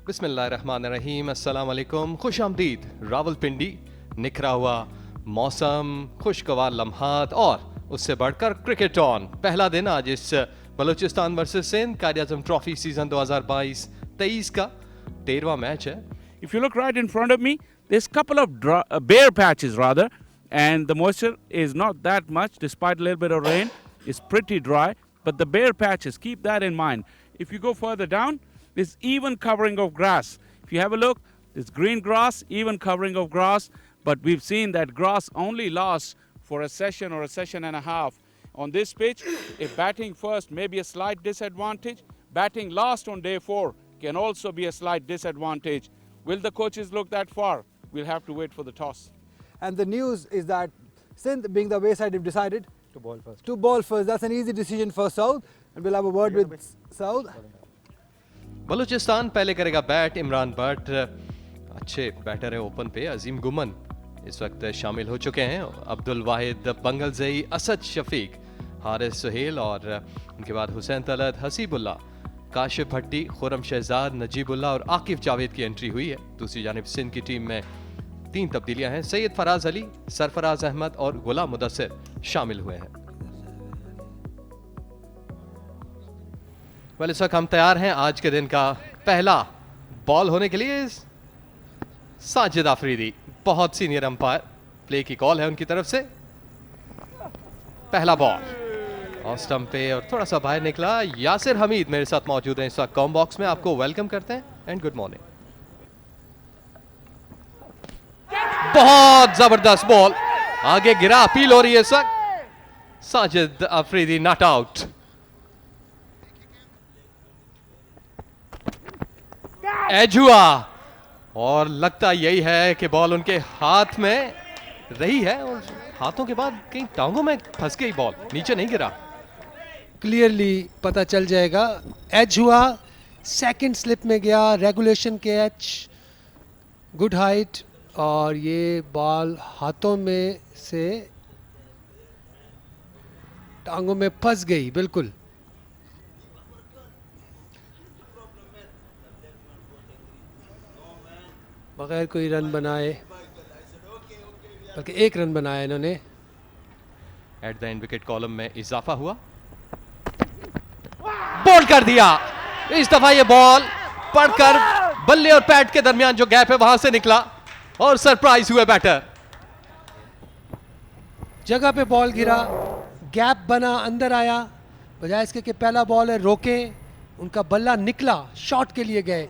बिस्मिल्लाहिर्रहमानिर्रहीम, अस्सलाम वालेकुम, खुश आमदीद। रावलपिंडी, निखरा हुआ मौसम, खुशगवार लम्हात और उससे बढ़कर क्रिकेट ऑन। पहला दिन आज इस Balochistan versus Sindh Quaid-e-Azam trophy season 2022-23 का 13वां मैच है। If you look right in front of me, there's a couple of bare patches rather, and the moisture is not that much despite a little bit of rain. It's pretty dry, but the bare patches, keep that in mind. If you go further down, there's even covering of grass. If you have a look, there's green grass, even covering of grass, but we've seen that grass only lasts for a session or a session and a half. On this pitch, if batting first may be a slight disadvantage, batting last on day 4 can also be a slight disadvantage. Will the coaches look that far? We'll have to wait for the toss. And the news is that Sindh, being the wayside, have decided to ball first. To ball first. That's an easy decision for South, and we'll have a word with South. Balochistan पहले करेगा bat. Imran Bhatt अच्छे batter हैं open पे। अजीम गुमन इस वक्त शामिल हो चुके हैं। अब्दुल वाहिद बंगलजई, असद शफीक, हारिस सुहेल और उनके बाद हुसैन तलत, हसीबुल्ला, काशिफ भट्टी, खुरम शहजाद, नजीबुल्ला और आकिफ जावेद की एंट्री हुई है। दूसरी जानिब सिंध की टीम में 3 तब्दीलियां हैं। सैयद फराज अली, सरफराज अहमद और गुलाम मुदस्सिर शामिल हुए हैं। इस वक्त हम तैयार हैं आज के दिन का पहला बॉल होने के लिए। साजिद आफरीदी बहुत सीनियर अंपायर, प्ले की कॉल है उनकी तरफ से। पहला बॉल ऑफ स्टंप पे और थोड़ा सा बाहर निकला। यासिर हमीद मेरे साथ मौजूद हैं इस वक्त कॉम बॉक्स में। आपको वेलकम करते हैं एंड गुड मॉर्निंग। बहुत जबरदस्त बॉल, आगे गिरा, अपील हो रही है इस वक्त। Sajid Afridi not out. Edge हुआ और लगता यही है कि बॉल उनके हाथ में रही है और हाथों के बाद कहीं टांगों में फंस गई बॉल, नीचे नहीं गिरा। क्लियरली पता चल जाएगा। एज हुआ, सेकंड स्लिप में गया, रेगुलेशन के एच, गुड हाइट, और ये बॉल हाथों में से टांगों में फंस गई बिल्कुल। बगैर कोई रन बनाए, बल्कि 1 रन बनाया इन्होंने। At the end wicket column में इजाफा हुआ, बॉल कर दिया। इस दफा ये बॉल पड़कर बल्ले और पैड के दरमियान जो गैप है वहां से निकला और सरप्राइज हुए बैटर। जगह पे बॉल गिरा, गैप बना, अंदर आया, बजाय इसके कि पहला बॉल है रोके, उनका बल्ला निकला, शॉट के लिए गए।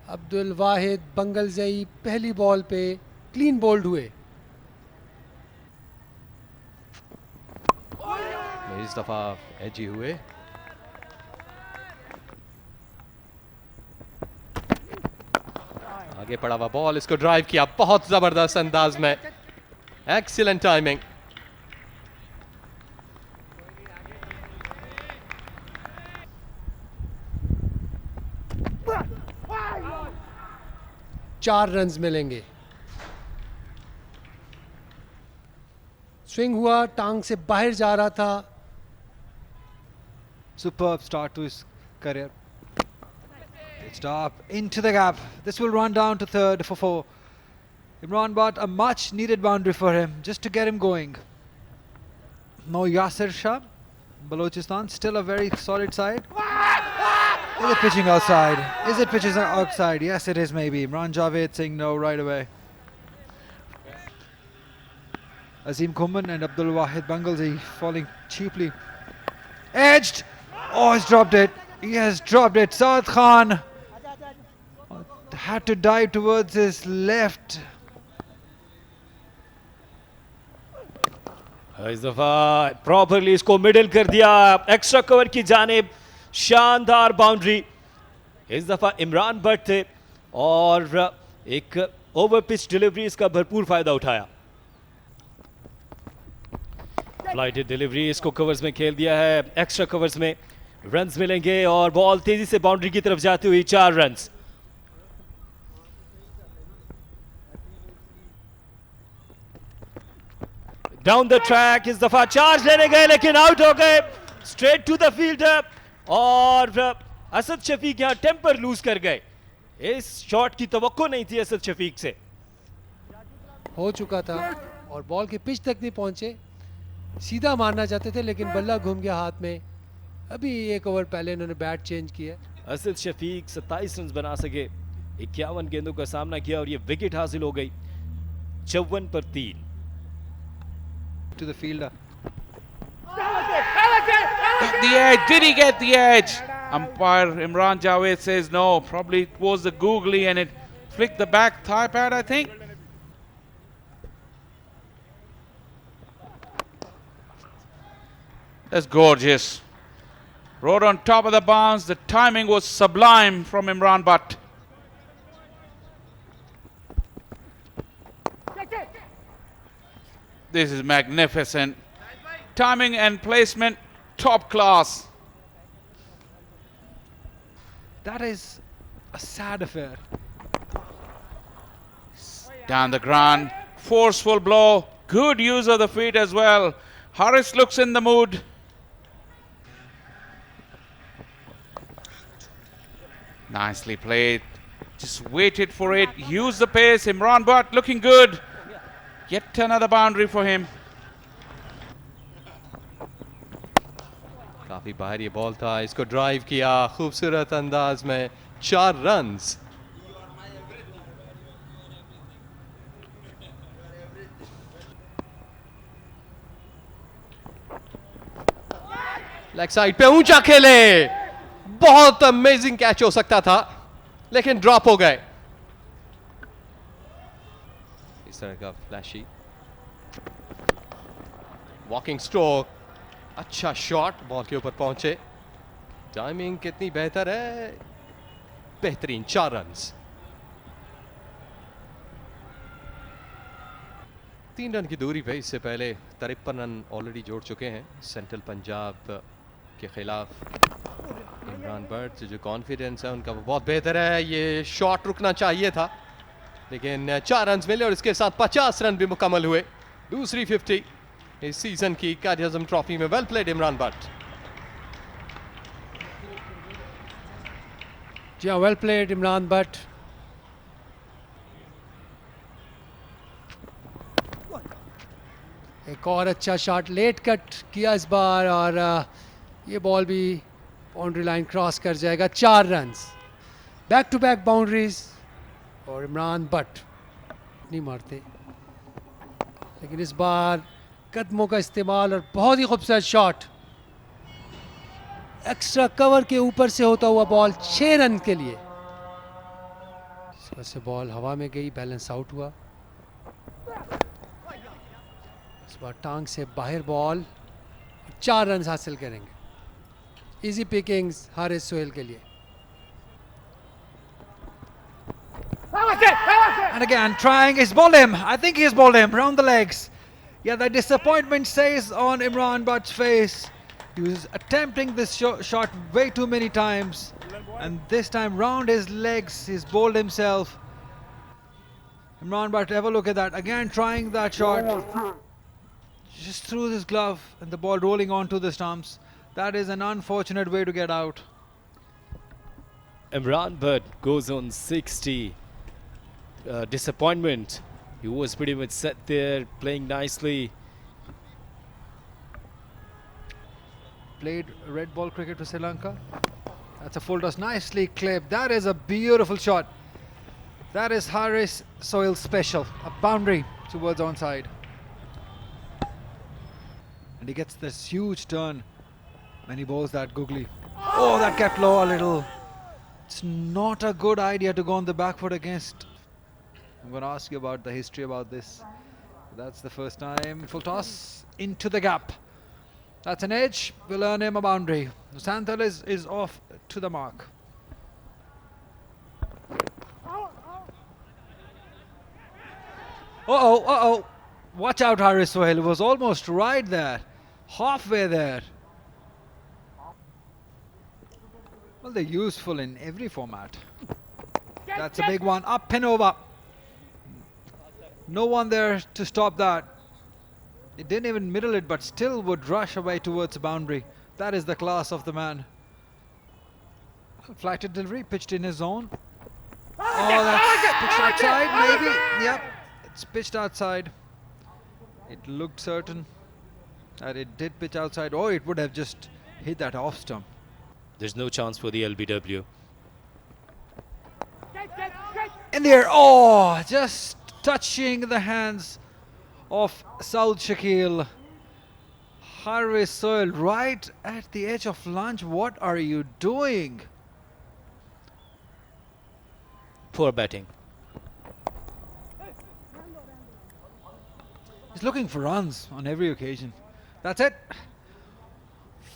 अब्दुल वाहिद बंगलजई पहली बॉल पे क्लीन बोल्ड हुए। इस दफा एजी हुए। आगे पड़ा हुआ बॉल, इसको ड्राइव किया बहुत जबरदस्त अंदाज में। Excellent timing. चार रन्स मिलेंगे। स्विंग हुआ, टांग से बाहर जा रहा था। Superb start to his career. It's up into the gap. This will run down to third for 4. Imran Bhatt, a much needed boundary for him, just to get him going. No Yasir Shah, Balochistan, still a very solid side. Is it pitching outside? Is it pitching outside? Yes, it is maybe. Imran Javed saying no right away. Azim Kuman and Abdul Wahid Bangalzi falling cheaply. Edged! Oh, he's dropped it. He has dropped it. Saad Khan had to dive towards his left. इस दफा properly इसको middle कर दिया, extra cover की जानिब, शानदार boundary. इस दफा इमरान भट्ट थे और एक ओवर पिच डिलीवरी इसका भरपूर फायदा उठाया। फ्लाइटेड डिलीवरी, इसको कवर्स में खेल दिया है। एक्स्ट्रा कवर्स में रन्स मिलेंगे और बॉल तेजी से बाउंड्री की तरफ जाती हुई 4 रन्स। डाउन द ट्रैक, इस दफा चार्ज लेने गए लेकिन आउट हो गए। स्ट्रेट टू द फील्डर और असद शफीक यहां टेम्पर लूज कर गए। इस शॉट की तवक्को नहीं थी असद शफीक से। हो चुका था और बॉल की पिच तक नहीं पहुंचे, सीधा मारना चाहते थे लेकिन बल्ला घूम गया हाथ में। अभी 1 ओवर पहले इन्होंने बैट चेंज किया। असद शफीक 27 रन बना सके, 51 गेंदों का सामना किया और ये विकेट हासिल हो गई 54 पर 3। To the fielder. Got the edge. Did he get the edge? Umpire Imran Javed says no. Probably it was the googly and it flicked the back thigh pad, I think. That's gorgeous. Rode on top of the bounce. The timing was sublime from Imran Butt. This is magnificent. Timing and placement, top class. That is a sad affair. Down the ground, forceful blow, good use of the feet as well. Haris looks in the mood. Nicely played, just waited for it, used the pace. Imran Butt looking good. Yet another boundary for him. काफी बाहर ये ball था, इसको drive किया खूबसूरत अंदाज में, 4 runs. Leg side पे ऊंचा खेले, बहुत अमेजिंग कैच हो सकता था लेकिन ड्रॉप हो गए। इस तरह का फ्लैशी वॉकिंग स्ट्रोक, अच्छा शॉट, बॉल के ऊपर पहुंचे। टाइमिंग कितनी बेहतर है, बेहतरीन, 4 रन्स। 3 रन की दूरी पे इससे पहले 53 रन ऑलरेडी जोड़ चुके हैं सेंट्रल पंजाब के खिलाफ। इमरान बट जो कॉन्फिडेंस है उनका वो बहुत बेहतर है। ये शॉट रुकना चाहिए था लेकिन 4 रन मिले और इसके साथ 50 रन भी मुकम्मल हुए। दूसरी 50 इस सीजन की क्वाइड-ए-आज़म ट्रॉफी में। Well played Imran Butt. जी हाँ, वेल प्लेड इमरान बट। एक और अच्छा शॉट लेट कट किया इस बार और ये बॉल भी बाउंड्री लाइन क्रॉस कर जाएगा। 4 runs, back to back boundaries और इमरान बट नहीं मारते लेकिन इस बार कदमों का इस्तेमाल और बहुत ही खूबसूरत शॉट। एक्स्ट्रा कवर के ऊपर से होता हुआ बॉल 6 रन के लिए। इस वजह से बॉल हवा में गई, बैलेंस आउट हुआ। इस बार टांग से बाहर बॉल, 4 रन हासिल करेंगे। इजी पिकिंग्स हारिस सोहेल के लिए। And again, trying, he's bowled him. I think he's bowled him round the legs. Yeah, the disappointment stays on Imran Butt's face. He was attempting this shot way too many times. And this time round his legs, he's bowled himself. Imran Butt, have a look at that. Again, trying that shot. Just threw his glove and the ball rolling onto the stumps. That is an unfortunate way to get out. Imran Butt goes on 60. Disappointment. He was pretty much set there, playing nicely. Played red ball cricket for Sri Lanka. That's a full toss, nicely clipped. That is a beautiful shot. That is Haris Sohail's special, a boundary towards onside. And he gets this huge turn when he bowls that googly. Oh, that kept low a little. It's not a good idea to go on the back foot against. I'm going to ask you about the history about this. That's the first time. Full toss into the gap. That's an edge. Will earn him a boundary. Santhal is off to the mark. Uh-oh. Watch out, Haris Sohail. It was almost right there. Halfway there. Well, they're useful in every format. That's a big one. Up and over. No one there to stop that. It didn't even middle it, but still would rush away towards the boundary. That is the class of the man. Flighted delivery, pitched in his zone. Oh, that's pitched outside, maybe. Yep, it's pitched outside. It looked certain that it did pitch outside, or it would have just hit that off stump. There's no chance for the LBW. In the air, oh, just touching the hands of Saud Shakil. Harvey Soil right at the edge of lunge. What are you doing? Poor batting. He's looking for runs on every occasion. That's it.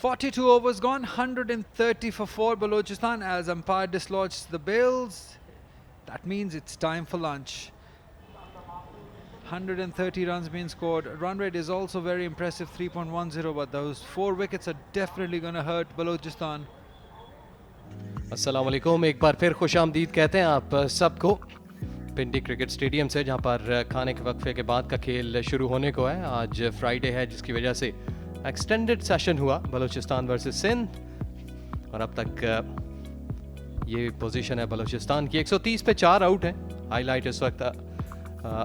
42 overs gone, 130 for 4 Balochistan as umpire dislodged the bails. That means it's time for lunch. 130 runs being scored. Run rate is also very impressive, 3.10, but those 4 wickets are definitely going to hurt Balochistan. अस्सलाम वालेकुम, एक बार फिर खुश आमदीद कहते हैं आप सबको पिंडी क्रिकेट स्टेडियम से, जहां पर खाने के वक्फे के बाद का खेल शुरू होने को है। आज फ्राइडे है, जिसकी वजह से एक्सटेंडेड सेशन हुआ बलूचिस्तान वर्सेस सिंध, और अब तक ये पोजीशन है बलूचिस्तान की। 130 पे 4 आउट हैं। हाईलाइट इस वक्त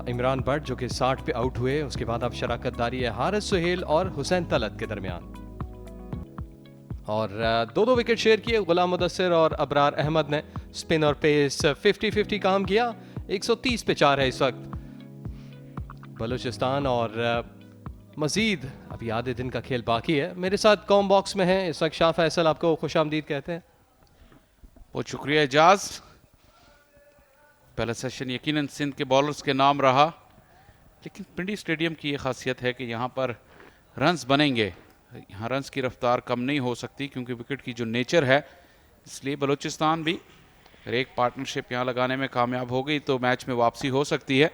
इमरान भट्ट जो कि 60 पे आउट हुए। उसके बाद अब शराकतदारी है हारिस सुहेल और हुसैन तलत के दरमियान, और 2-2 विकेट शेयर किए। गुलाम मुदस्सिर और अबरार अहमद ने स्पिन और पेस 50-50 काम किया। 130 पे 4 है इस वक्त बलूचिस्तान, और मजीद अभी आधे दिन का खेल बाकी है। मेरे साथ कॉम बॉक्स में है इस वक्त शाह फैसल, आपको खुश आमदीद कहते हैं। बहुत शुक्रिया एजाज। पहला सेशन यकीनन सिंध के बॉलर्स के नाम रहा, लेकिन पिंडी स्टेडियम की ये खासियत है कि यहाँ पर रन्स बनेंगे। यहाँ रन्स की रफ्तार कम नहीं हो सकती क्योंकि विकेट की जो नेचर है, इसलिए बलूचिस्तान भी अगर एक पार्टनरशिप यहाँ लगाने में कामयाब हो गई तो मैच में वापसी हो सकती है।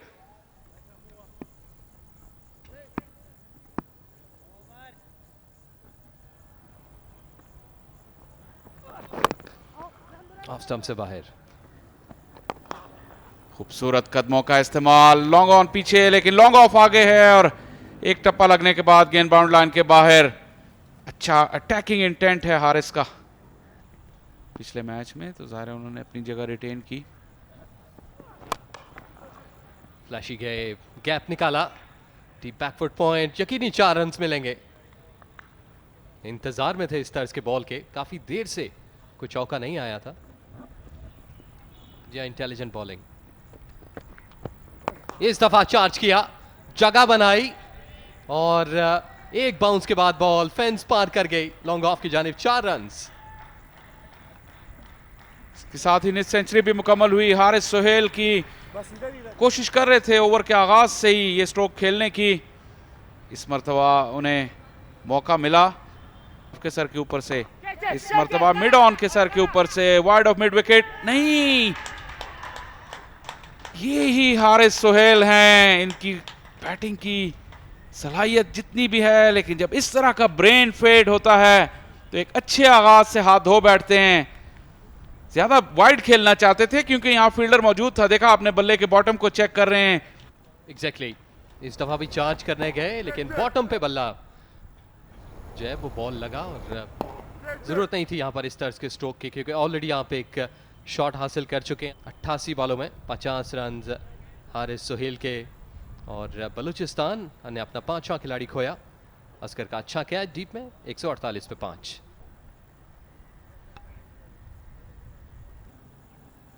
ऑफ स्टंप से बाहर, खूबसूरत कदमों का इस्तेमाल। लॉन्ग ऑन पीछे, लेकिन लॉन्ग ऑफ आगे है, और एक टप्पा लगने के बाद गेंद बाउंड लाइन के बाहर। अच्छा अटैकिंग इंटेंट है हारिस का पिछले मैच में, तो जाहिर है उन्होंने अपनी जगह रिटेन की। फ्लैशी गए, गैप निकाला, डीप बैकफुट पॉइंट, यकीनी 4 रन्स मिलेंगे। इंतजार में थे इस तर्ज के बॉल के, काफी देर से कोई चौका नहीं आया था। या इंटेलिजेंट बॉलिंग, इस दफा चार्ज किया, जगह बनाई, और एक बाउंस के बाद बॉल फेंस पार कर गई लॉन्ग ऑफ की जानिब। 4 रन्स इसके साथ ही नित सेंचुरी भी मुकम्मल हुई। हारिस सुहेल की कोशिश कर रहे थे ओवर के आगाज से ही ये स्ट्रोक खेलने की, इस मरतबा उन्हें मौका मिला के सर के ऊपर से, इस मरतबा मिड ऑन के सर के ऊपर से, वाइड ऑफ मिड विकेट नहीं। ये ही हारिस सुहेल हैं, इनकी बैटिंग की सलाहियत जितनी भी है, लेकिन जब इस तरह का ब्रेन फेड होता है तो एक अच्छे आगाज से हाथ धो बैठते हैं। ज्यादा वाइड खेलना चाहते थे क्योंकि यहाँ फील्डर मौजूद था, देखा आपने बल्ले के बॉटम को चेक कर रहे हैं। एग्जैक्टली, इस दफा भी चार्ज करने गए, लेकिन बॉटम पे बल्ला जो है वो बॉल लगा, और जरूरत नहीं थी यहाँ पर इस तर्ज के स्ट्रोक की, क्योंकि ऑलरेडी यहाँ पे एक शॉट हासिल कर चुके हैं। 88 बॉलों में 50 रन हारिस सुहेल के, और बलूचिस्तान ने अपना 5वां खिलाड़ी खोया। अस्कर का अच्छा कैच डीप में, 148 पे 5।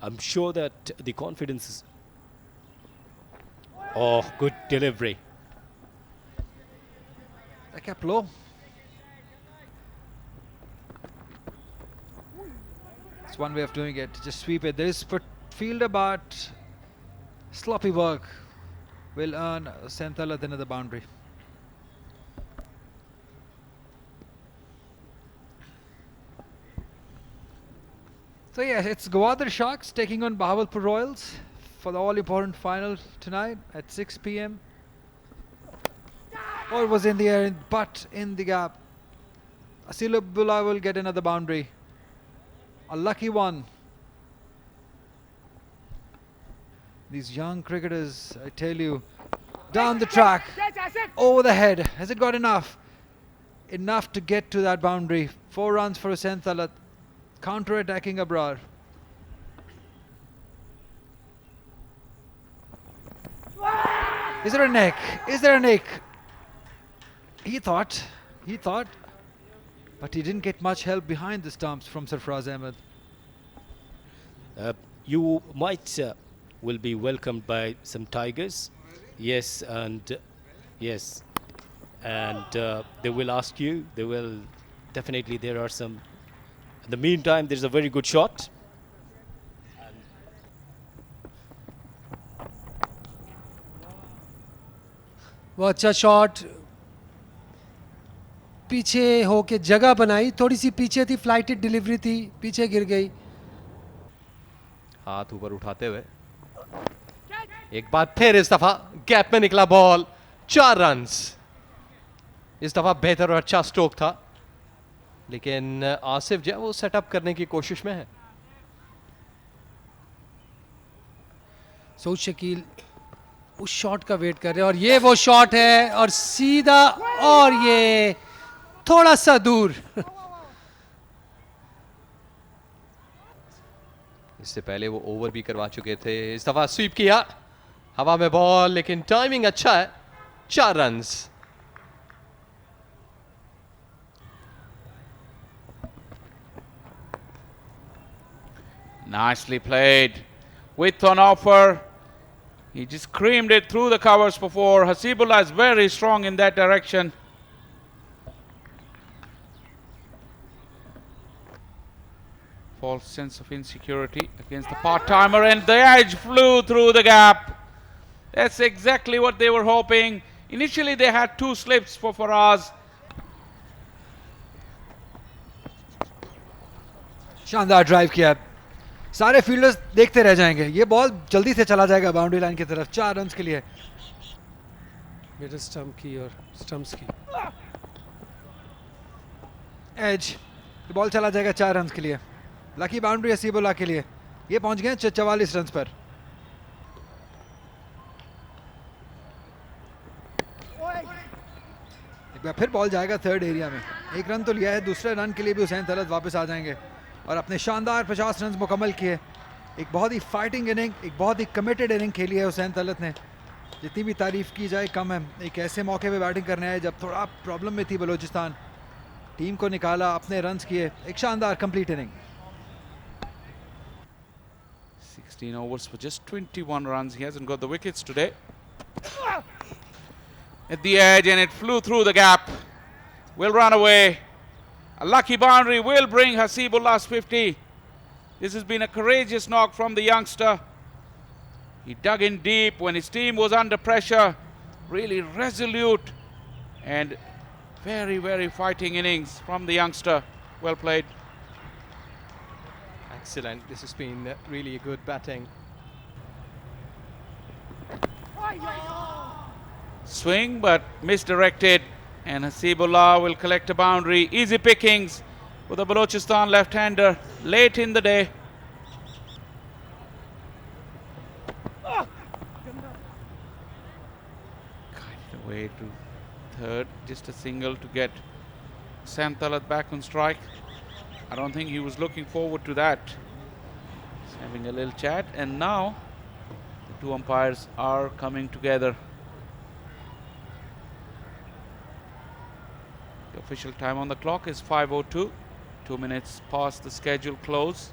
I'm sure that the confidence is... Oh, good delivery. I kept low. It's one way of doing it. Just sweep it. There is fielder, but sloppy work will earn Senthalat another boundary. So yes, it's Gwadar Sharks taking on Bahawalpur Royals for the all-important final tonight at 6 p.m. Oh, it was in the air, but in the gap. Asil Abdullah will get another boundary. A lucky one. These young cricketers, I tell you, down the track, over the head. Has it got enough? Enough to get to that boundary. 4 runs for Hussain Talat. counter-attacking Abrar. Is there a neck? Is there a neck? He thought, but he didn't get much help behind the stumps from Sarfraz Ahmed. You might will be welcomed by some tigers. Yes, and yes, and they will ask you. They will definitely. There are some. In the meantime, there's a very good shot. वो अच्छा shot पीछे होके जगह बनाई, थोड़ी सी पीछे थी, flighted delivery थी, पीछे गिर गई. हाथ ऊपर उठाते हुए एक बार फिर इस दफा गैप में निकला बॉल. 4 रन्स. इस दफा बेहतर और अच्छा स्ट्रोक था, लेकिन आसिफ जो है वो सेटअप करने की कोशिश में है. सऊद शकील उस शॉट का वेट कर रहे हैं और ये वो शॉट है और सीधा और ये थोड़ा सा दूर. इससे पहले वो ओवर भी करवा चुके थे. इस दफा स्वीप किया, हवा में बॉल, लेकिन टाइमिंग अच्छा है. 4 runs. Nicely played. With an offer. He just creamed it through the covers before. Hasibullah is very strong in that direction. False sense of insecurity against the part-timer, and the edge flew through the gap. That's exactly what they were hoping. Initially they had 2 slips for Faraz. शानदार drive किया. सारे fielders देखते रह जाएंगे. ये ball जल्दी से चला जाएगा बाउंड्री लाइन की तरफ. 4 रन्स के लिए. मिडिल स्टंप की और स्टंप्स की. एज. बॉल चला जाएगा 4 रन्स के लिए. लकी बाउंड्री हसीबुल्लाह के लिए. ये पहुंच गए 44 रन्स पर. एक बार फिर बॉल जाएगा थर्ड एरिया में. 1 रन तो लिया है. दूसरे रन के लिए भी हुसैन तलत वापस आ जाएंगे और अपने शानदार 50 रन मुकम्मल किए. एक बहुत ही फाइटिंग इनिंग, एक बहुत ही कमिटेड इनिंग खेली है हुसैन तलत ने. जितनी भी तारीफ की जाए कम है. एक ऐसे मौके पे बैटिंग करने आए जब थोड़ा प्रॉब्लम में थी बलोचिस्तान. टीम को निकाला, अपने रन्स किए. एक शानदार complete inning. 16 overs for just 21 runs. He hasn't got the wickets today. At the edge, and it flew through the gap. Will run away. A lucky boundary will bring Hasibullah's 50. This has been a courageous knock from the youngster. He dug in deep when his team was under pressure. Really resolute and very, very fighting innings from the youngster. Well played. Excellent. This has been really good batting. Swing but misdirected, and Hasibullah will collect a boundary. Easy pickings for the Balochistan left-hander late in the day. Guided away to third, just a single to get Sam Talat back on strike. I don't think he was looking forward to that. He's having a little chat, and now the 2 umpires are coming together. The official time on the clock is 5:02, 2 minutes past the scheduled close.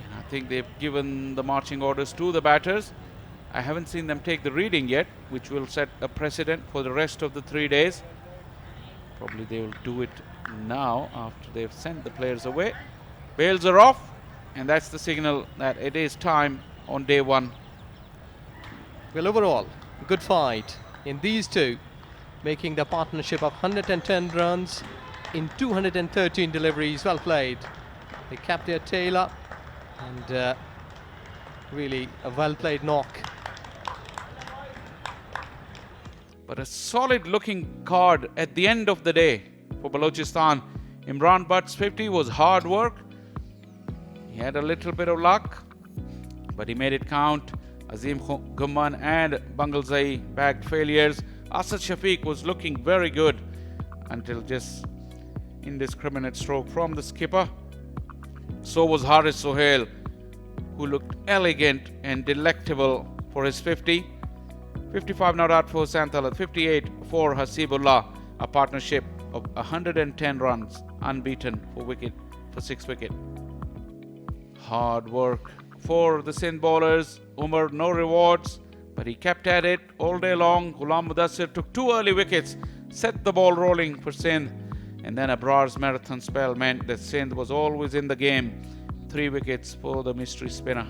And I think they've given the marching orders to the batters. I haven't seen them take the reading yet, which will set a precedent for the rest of the 3 days. Probably they will do it now after they've sent the players away. Bails are off, and that's the signal that it is time on day 1. Well, overall, good fight in these two, making the partnership of 110 runs in 213 deliveries. Well played. They kept their tail up, and really a well played knock. But a solid looking card at the end of the day for Balochistan. Imran Butt's 50 was hard work. He had a little bit of luck, but he made it count. Azim Gumman and Bangalzai bagged failures. Asad Shafiq was looking very good until just indiscriminate stroke from the skipper. So was Haris Sohail, who looked elegant and delectable for his 50. 55 not out for Santhalat, 58 for Hasibullah, a partnership of 110 runs, unbeaten for 6 wicket. Hard work for the Sindh bowlers. Umar, no rewards, but he kept at it all day long. Ghulam Mudassir took 2 early wickets, set the ball rolling for Sindh, and then Abrar's marathon spell meant that Sindh was always in the game. 3 wickets for the mystery spinner.